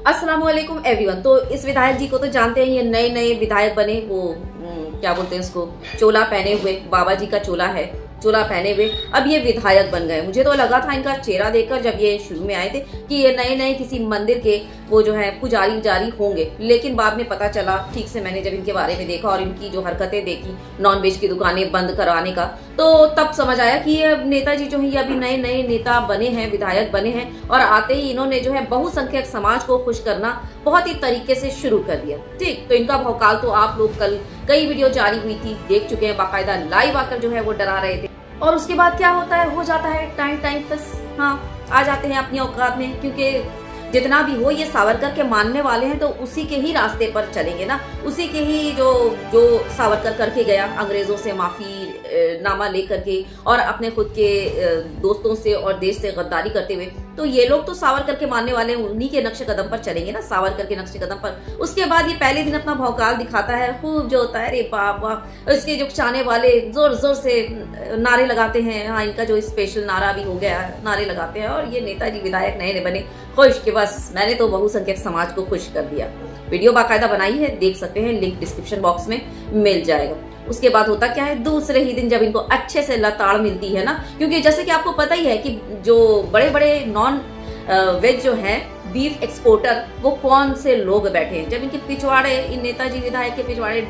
अस्सलाम वालेकुम एवरीवन। तो इस विधायक जी को तो जानते हैं, ये नए नए विधायक बने, वो क्या बोलते हैं उसको, चोला पहने हुए, बाबा जी का चोला है, चोला पहने हुए अब ये विधायक बन गए। मुझे तो लगा था इनका चेहरा देखकर जब ये शुरू में आए थे कि ये नए नए किसी मंदिर के वो जो है पुजारी जारी होंगे, लेकिन बाद में पता चला, ठीक से मैंने जब इनके बारे में देखा और इनकी जो हरकतें देखी नॉनवेज की दुकानें बंद करवाने का, तो तब समझ आया कि ये नेताजी जो है ये अभी नए नए नेता बने हैं, विधायक बने हैं, और आते ही इन्होंने जो है बहुसंख्यक समाज को खुश करना बहुत ही तरीके से शुरू कर दिया। ठीक, तो इनका भौकाल तो आप लोग कल कई वीडियो जारी हुई थी देख चुके हैं, बाकायदा लाइव आकर जो है वो डरा रहे थे। और उसके बाद क्या होता है, हो जाता है टाइम बस, हाँ आ जाते हैं अपनी औकात में, क्योंकि जितना भी हो ये सावरकर के मानने वाले हैं तो उसी के ही रास्ते पर चलेंगे ना, उसी के ही जो सावरकर करके गया, अंग्रेजों से माफी नामा लेकर के और अपने खुद के दोस्तों से और देश से गद्दारी करते हुए, तो ये लोग तो सावरकर के मानने वाले उन्हीं के नक्शे कदम पर चलेंगे ना, सावरकर के नक्शे कदम पर। उसके बाद ये पहले दिन अपना भौकाल दिखाता है, खूब जो होता है, अरे बाप वाह, इसके जो चाहने वाले जोर जोर से नारे लगाते हैं। हाँ, इनका जो स्पेशल नारा भी हो गया है, नारे लगाते हैं, और ये नेताजी विधायक नए बने खुश के बस मैंने तो बहुसंख्यक समाज को खुश कर दिया। वीडियो बाकायदा बनाई है, देख सकते हैं, लिंक डिस्क्रिप्शन बॉक्स में मिल जाएगा। उसके बाद होता क्या है, दूसरे ही दिन जब इनको अच्छे से लताड़ मिलती है ना, क्योंकि जैसे कि आपको पता ही है कि जो बड़े बड़े नॉन वेज जो है बीफ एक्सपोर्टर, वो कौन से लोग बैठे हैं। जब इनके पिछवाड़े, इन नेताजी विधायक के पिछवाड़े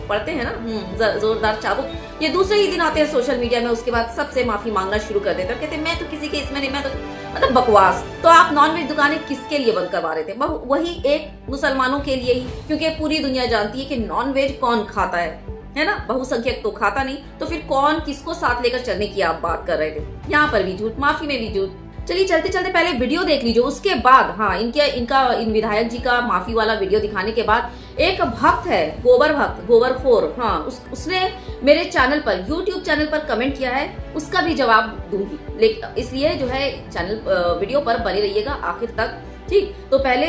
पड़ते हैं ना जोरदार चाबुक, ये दूसरे ही दिन आते हैं सोशल मीडिया में, उसके बाद सबसे माफी मांगना शुरू कर देते हैं, कहते हैं मैं तो किसी के इसमें नहीं, मैं तो मतलब बकवास। तो आप नॉनवेज दुकानें किसके लिए बंद करवा रहे थे? वही एक मुसलमानों के लिए ही, क्योंकि पूरी दुनिया जानती है कि नॉनवेज कौन खाता है ना, बहुसंख्यक तो खाता नहीं, तो फिर कौन किसको साथ लेकर चलने की आप बात कर रहे थे? यहाँ पर भी झूठ, माफी में भी झूठ। चलिए चलते चलते पहले वीडियो देख लीजिए, उसके बाद हाँ इन विधायक जी का माफी वाला वीडियो दिखाने के बाद एक भक्त है, गोबर भक्त, गोबरखोर, हाँ उसने मेरे चैनल पर, यूट्यूब चैनल पर कमेंट किया है, उसका भी जवाब दूंगी, लेकिन इसलिए जो है चैनल वीडियो पर बने रहिएगा आखिर तक। ठीक, तो पहले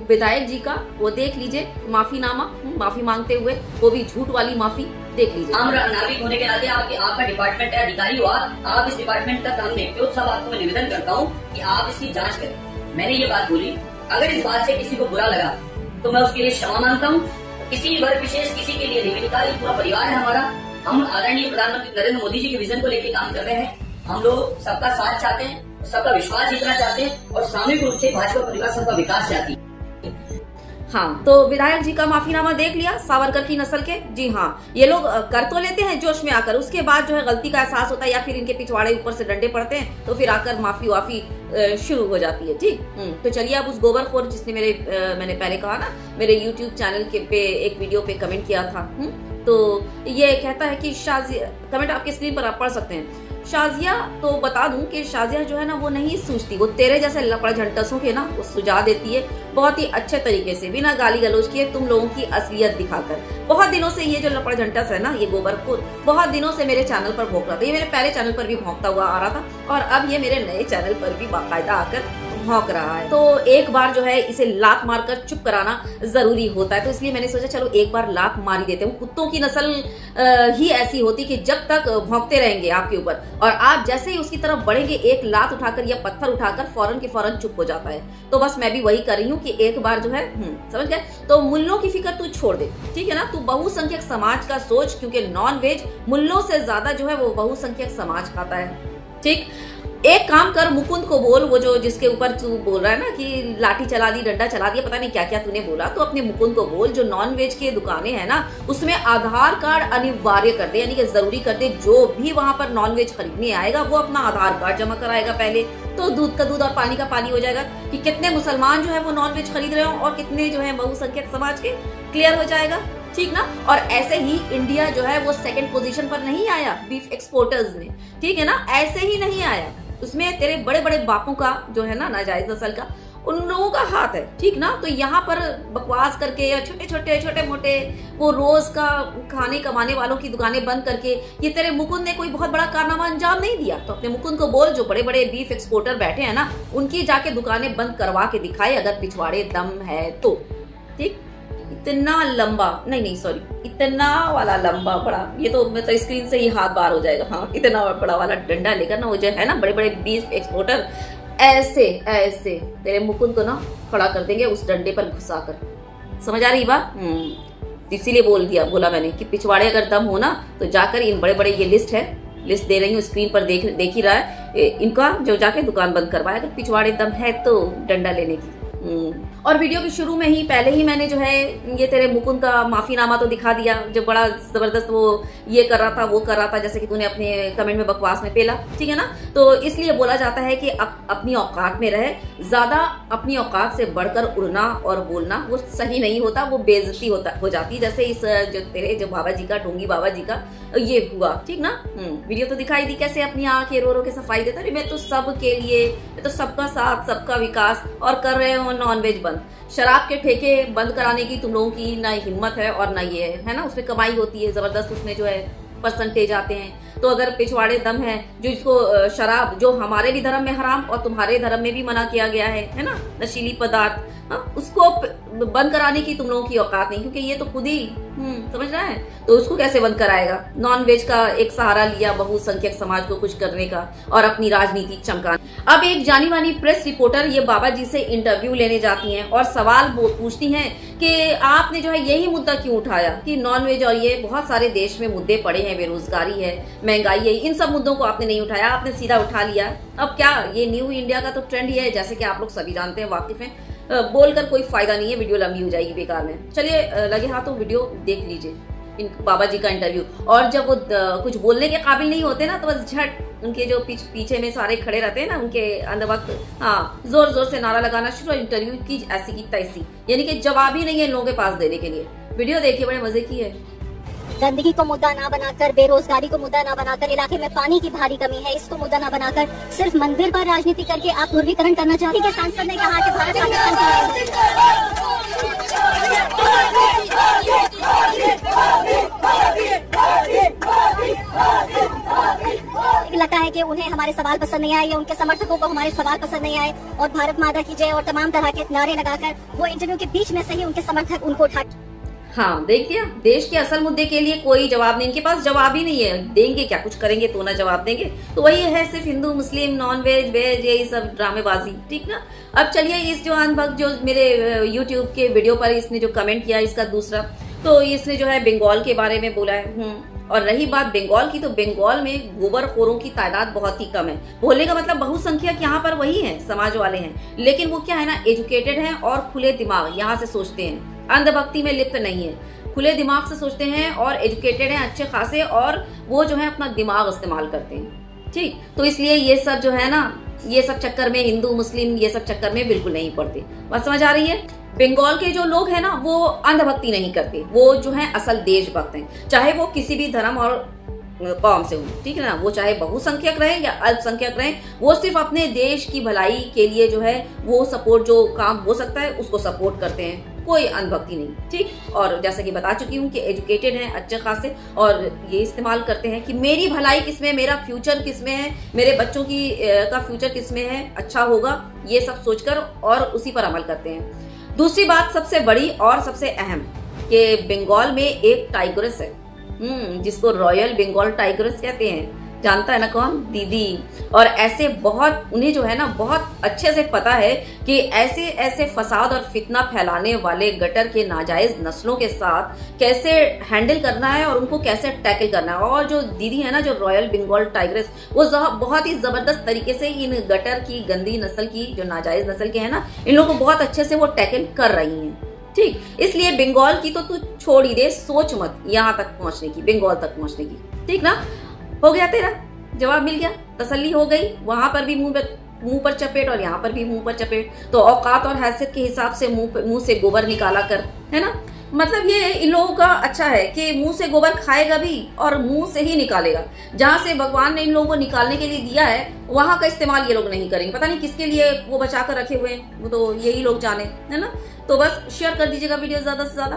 विधायक जी का वो देख लीजिए, माफीनामा, माफी मांगते हुए, वो भी झूठ वाली माफी देख लीजिए। आम नागरिक होने के नाते आपका डिपार्टमेंट है, अधिकारी हुआ, आप इस डिपार्टमेंट का काम देखते हो, सब आपको मैं निवेदन करता हूँ कि आप इसकी जांच करें। मैंने ये बात बोली, अगर इस बात से किसी को बुरा लगा तो मैं उसके लिए क्षमा मांगता हूँ। किसी वर्ग विशेष, किसी के लिए नहीं निकाली, पूरा परिवार है हमारा। हम आदरणीय प्रधानमंत्री नरेंद्र मोदी जी के विजन को लेकर काम कर रहे हैं। हम लोग सबका साथ चाहते हैं, सबका विश्वास जीतना चाहते हैं, और सामूहिक रूप से भाजपा परिवार सबका विकास चाहती है। हाँ, तो विधायक जी का माफीनामा देख लिया, सावरकर की नस्ल के। जी हाँ, ये लोग कर तो लेते हैं जोश में आकर, उसके बाद जो है गलती का एहसास होता है, या फिर इनके पिछवाड़े ऊपर से डंडे पड़ते हैं, तो फिर आकर माफी वाफी शुरू हो जाती है। ठीक, तो चलिए अब उस गोबरखोर जिसने मैंने पहले कहा ना, मेरे यूट्यूब चैनल के पे एक वीडियो पे कमेंट किया था, तो ये कहता है कि शाजिया, कमेंट आपके स्क्रीन पर आप पढ़ सकते हैं, शाजिया, तो बता दूं कि शाजिया जो है ना वो नहीं सूझती, वो तेरे जैसे लपड़ झंटसों के ना वो सुझा देती है बहुत ही अच्छे तरीके से, बिना गाली गलौज किए, तुम लोगों की असलियत दिखाकर। बहुत दिनों से ये जो लपड़ झंटस है ना, ये गोबरखोर बहुत दिनों से मेरे चैनल पर भौंक रहा था। ये मेरे पहले चैनल पर भी भौंकता हुआ आ रहा था, और अब ये मेरे नए चैनल पर भी बाकायदा आकर भौंक रहा है। तो एक बार जो है इसे लात मारकर चुप कराना जरूरी होता है, तो इसलिए मैंने सोचा चलो एक बार लात मार ही देते हूँ। कुत्तों की नस्ल ही ऐसी होती कि जब तक भौंकते रहेंगे आपके ऊपर, और आप जैसे ही उसकी तरफ बढ़ेंगे, एक लात उठाकर या पत्थर उठाकर फौरन के फौरन चुप हो जाता है। तो बस मैं भी वही कर रही हूँ कि एक बार जो है समझ गए, तो मुल्लों की फिक्र तू छोड़ दे, ठीक है ना, तू बहुसंख्यक समाज का सोच, क्योंकि नॉन वेज मुल्लों से ज्यादा जो है वो बहुसंख्यक समाज खाता है। ठीक, एक काम कर, मुकुंद को बोल, वो जो जिसके ऊपर तू बोल रहा है ना कि लाठी चला दी, डंडा चला दिया, पता नहीं क्या क्या तूने बोला, तो अपने मुकुंद को बोल, जो नॉन वेज की दुकानें हैं ना उसमें आधार कार्ड अनिवार्य कर दे, यानी कि जरूरी कर दे, जो भी वहां पर नॉन वेज खरीदने आएगा वो अपना आधार कार्ड जमा कराएगा पहले, तो दूध का दूध और पानी का पानी हो जाएगा कि कितने मुसलमान जो है वो नॉन वेज खरीद रहे हो और कितने जो है बहुसंख्यक समाज के, क्लियर हो जाएगा। ठीक ना, और ऐसे ही इंडिया जो है वो सेकंड पोजीशन पर नहीं आया बीफ एक्सपोर्टर्स में, ठीक है ना, ऐसे ही नहीं आया, उसमें तेरे बड़े बड़े बापों का जो है ना नाजायज नस्ल का, उन लोगों का हाथ है। ठीक ना, तो यहाँ पर बकवास करके या छोटे मोटे वो रोज का खाने कमाने वालों की दुकानें बंद करके ये तेरे मुकुंद ने कोई बहुत बड़ा कारनामा अंजाम नहीं दिया। तो अपने मुकुंद को बोल, जो बड़े बड़े बीफ एक्सपोर्टर बैठे हैं ना, उनकी जाके दुकानें बंद करवा के दिखाए, अगर पिछवाड़े दम है तो। ठीक, इतना लंबा नहीं सॉरी, इतना वाला लंबा बड़ा, ये तो मतलब स्क्रीन से ही हाथ बाहर हो जाएगा। हाँ, इतना बड़ा वाला डंडा लेकर ना वो जो है ना बड़े बड़े बीफ एक्सपोर्टर ऐसे ऐसे तेरे मुकुंद को ना खड़ा कर देंगे उस डंडे पर घुसाकर। समझ आ रही बात? इसीलिए बोला मैंने कि पिछवाड़े अगर दम हो ना तो जाकर इन बड़े बड़े, ये लिस्ट दे रही हूँ स्क्रीन पर, देख ही रहा है, इनका जो जाके दुकान बंद करवाए अगर पिछवाड़े दम है तो डंडा लेने की। और वीडियो के शुरू में ही पहले ही मैंने जो है ये तेरे मुकुंद का माफीनामा तो दिखा दिया, जो बड़ा जबरदस्त वो ये कर रहा था वो कर रहा था, जैसे कि तूने अपने कमेंट में बकवास में पेला, ठीक है ना। तो इसलिए बोला जाता है कि अपनी औकात में रहे, ज्यादा अपनी औकात से बढ़कर उड़ना और बोलना वो सही नहीं होता, वो बेइज्जती हो जाती, जैसे इस जो तेरे जो बाबा जी का, ढोंगी बाबा जी का ये हुआ, ठीक ना। वीडियो तो दिखाई दी कैसे अपनी आंखें रो के सफाई देता, मैं तो सबके लिए, मैं तो सबका साथ सबका विकास, और कर रहे हो नॉनवेज बंद, शराब के ठेके बंद कराने की तुम लोगों की ना हिम्मत है और ना ये है ना, उसमें कमाई होती है जबरदस्त, उसमें जो है परसेंटेज आते हैं। तो अगर पिछवाड़े दम है जो इसको शराब, जो हमारे भी धर्म में हराम और तुम्हारे धर्म में भी मना किया गया है ना, नशीली पदार्थ, उसको बंद कराने की तुम लोगों की औकात नहीं, क्योंकि ये तो खुद ही समझ रहा है, तो उसको कैसे बंद कराएगा। नॉन वेज का एक सहारा लिया बहुसंख्यक समाज को खुश करने का और अपनी राजनीति चमकाने। अब एक जानी मानी प्रेस रिपोर्टर ये बाबा जी से इंटरव्यू लेने जाती हैं और सवाल पूछती हैं कि आपने जो है यही मुद्दा क्यों उठाया कि नॉन वेज और ये बहुत सारे देश में मुद्दे पड़े हैं, बेरोजगारी है, महंगाई है, इन सब मुद्दों को आपने नहीं उठाया, आपने सीधा उठा लिया। अब क्या ये न्यू इंडिया का तो ट्रेंड ही है, जैसे कि आप लोग सभी जानते हैं, वाकिफ हैं, बोलकर कोई फायदा नहीं है, वीडियो लंबी हो जाएगी बेकार में। चलिए लगे हाथों वीडियो देख लीजिए इन बाबा जी का इंटरव्यू। और जब वो कुछ बोलने के काबिल नहीं होते ना तो बस झट उनके जो पीछे में सारे खड़े रहते हैं ना, उनके अंदर वक्त जोर जोर से नारा लगाना शुरू, इंटरव्यू की ऐसी की तैसी, यानी कि जवाब ही नहीं है इन लोगों के पास देने के लिए। वीडियो देखिए, बड़े मजे की है। गंदगी को मुद्दा ना बनाकर, बेरोजगारी को मुद्दा ना बनाकर, इलाके में पानी की भारी कमी है इसको मुद्दा ना बनाकर, सिर्फ मंदिर पर राजनीति करके आप ध्रुवीकरण करना चाहते हैं। सांसद ने कहा कि भारत लगता है कि उन्हें हमारे सवाल पसंद नहीं आए या उनके समर्थकों को हमारे सवाल पसंद नहीं आए, और भारत माता की जय और तमाम तरह के नारे लगाकर वो इंटरव्यू के बीच में से ही उनके समर्थक उनको उठा। हाँ देखिए, देश के असल मुद्दे के लिए कोई जवाब नहीं, इनके पास जवाब ही नहीं है, देंगे क्या, कुछ करेंगे तो ना जवाब देंगे। तो वही है सिर्फ हिंदू मुस्लिम नॉन वेज वेज यही सब ड्रामेबाजी, ठीक ना। अब चलिए इस जो अनभक्त जो मेरे यूट्यूब के वीडियो पर इसने जो कमेंट किया, इसका दूसरा तो इसने जो है बंगाल के बारे में बोला है। और रही बात बंगाल की, तो बंगाल में गोबरखोरों की तादाद बहुत ही कम है। बोलने का मतलब बहुसंख्यक यहाँ पर वही है, समाज वाले हैं, लेकिन वो क्या है ना, एजुकेटेड हैं और खुले दिमाग यहाँ से सोचते हैं, अंधभक्ति में लिप्त नहीं है, खुले दिमाग से सोचते हैं और एजुकेटेड हैं अच्छे खासे, और वो जो है अपना दिमाग इस्तेमाल करते हैं, ठीक। तो इसलिए ये सब जो है ना, ये सब चक्कर में हिंदू मुस्लिम ये सब चक्कर में बिल्कुल नहीं पड़ते। बात समझ आ रही है। बंगाल के जो लोग हैं ना वो अंधभक्ति नहीं करते, वो जो है असल देशभक्त हैं, चाहे वो किसी भी धर्म और कौम से हो, ठीक है ना, वो चाहे बहुसंख्यक रहे या अल्पसंख्यक रहे, वो सिर्फ अपने देश की भलाई के लिए जो है वो सपोर्ट, जो काम हो सकता है उसको सपोर्ट करते हैं, कोई अंधभक्ति नहीं, ठीक। और जैसे कि बता चुकी हूँ कि एजुकेटेड हैं अच्छे खासे, और ये इस्तेमाल करते हैं कि मेरी भलाई किसमें, मेरा फ्यूचर किसमें है, मेरे बच्चों की का फ्यूचर किसमें है, अच्छा होगा, ये सब सोचकर और उसी पर अमल करते हैं। दूसरी बात सबसे बड़ी और सबसे अहम कि बंगाल में एक टाइग्रेस है, जिसको रॉयल बंगाल टाइग्रेस कहते हैं, जानता है ना कौन, दीदी। और ऐसे बहुत उन्हें जो है ना बहुत अच्छे से पता है कि ऐसे ऐसे फसाद और फितना फैलाने वाले गटर के नाजायज नस्लों के साथ कैसे हैंडल करना है और उनको कैसे टैकल करना है। और जो दीदी है ना, जो रॉयल बंगाल टाइग्रेस, वो बहुत ही जबरदस्त तरीके से इन गटर की गंदी नस्ल की, जो नाजायज नस्ल के है ना, इन लोगों को बहुत अच्छे से वो टैकल कर रही है, ठीक। इसलिए बंगाल की तो तू छोड़ ही दे, सोच मत यहाँ तक पहुंचने की, बंगाल तक पहुंचने की, ठीक ना। हो गया तेरा जवाब, मिल गया, तसल्ली हो गई, वहां पर भी मुंह पर चपेट और यहाँ पर भी मुंह पर चपेट। तो औकात और हैसियत के हिसाब से मुंह से गोबर निकाला कर, है ना। मतलब ये इन लोगों का अच्छा है कि मुंह से गोबर खाएगा भी और मुंह से ही निकालेगा। जहां से भगवान ने इन लोगों को निकालने के लिए दिया है वहां का इस्तेमाल ये लोग नहीं करेंगे, पता नहीं किसके लिए वो बचा कर रखे हुए हैं, वो तो यही लोग जाने, है ना। तो बस शेयर कर दीजिएगा वीडियो ज्यादा से ज्यादा,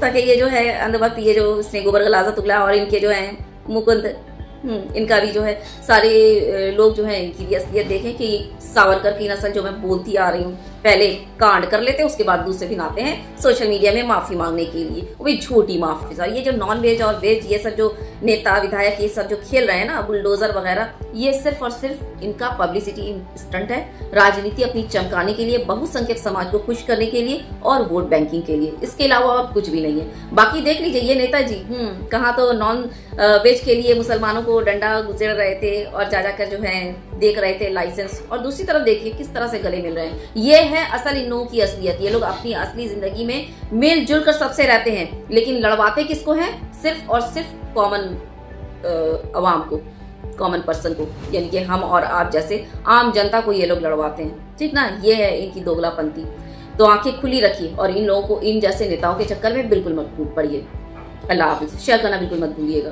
ताकि ये जो है अंधभक्त, ये जो इसने गोबर गलाजा तुगला, और इनके जो है मुकुंद, इनका भी जो है सारे लोग जो है इनकी असलियत देखें कि सावरकर की नस्ल जो मैं बोलती आ रही हूँ पहले कांड कर लेते हैं, उसके बाद दूसरे दिन आते हैं सोशल मीडिया में माफी मांगने के लिए, वो भी झूठी माफी। ये जो नॉन वेज और वेज ये सब जो नेता विधायक ये सब जो खेल रहे हैं ना, बुलडोजर वगैरह, ये सिर्फ और सिर्फ इनका पब्लिसिटी स्टंट है, राजनीति अपनी चमकाने के लिए, बहुसंख्यक समाज को खुश करने के लिए और वोट बैंकिंग के लिए। इसके अलावा और कुछ भी नहीं है। बाकी देख लीजिए ये नेताजी कहाँ तो नॉन वेज के लिए मुसलमानों को डंडा गुजर रहे थे और जा जाकर जो है देख रहे थे लाइसेंस, और दूसरी तरफ देखिए किस तरह से गले मिल रहे हैं। ये है असल इन लोगों की असलियत। ये लोग अपनी असली जिंदगी में मिलजुल कर सबसे रहते हैं, लेकिन लड़वाते किसको हैं? सिर्फ और सिर्फ कॉमन अवाम को, कॉमन पर्सन को, यानी कि हम और आप जैसे आम जनता को ये लोग लड़वाते हैं। ठीक ना, ये है इनकी दोगलापंथी। तो आंखें खुली रखिए और इन लोगों को, इन जैसे नेताओं के चक्कर में बिल्कुल मत कूद पड़िए। अल्लाह हाफिज। शेयर करना बिल्कुल मत भूलिएगा।